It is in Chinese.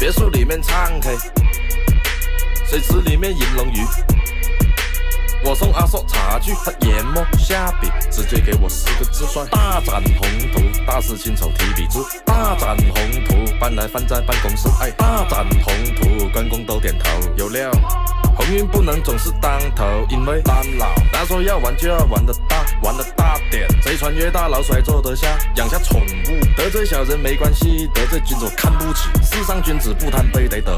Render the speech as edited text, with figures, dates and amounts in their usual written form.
别墅里面唱 K， 水池里面银龙鱼。我送阿硕茶具，他研磨下笔，直接给我4个字帅：大展宏图，大事亲手提笔字。大展宏图，搬来放在办公室。哎，大展宏图，员工都点头。有料，鸿运不能总是当头，因为当老。他说要玩就要玩得大，玩得大点。谁穿越大牢谁坐得下？养下宠物，得罪小人没关系，得罪君主看不起。世上君子不贪杯得得。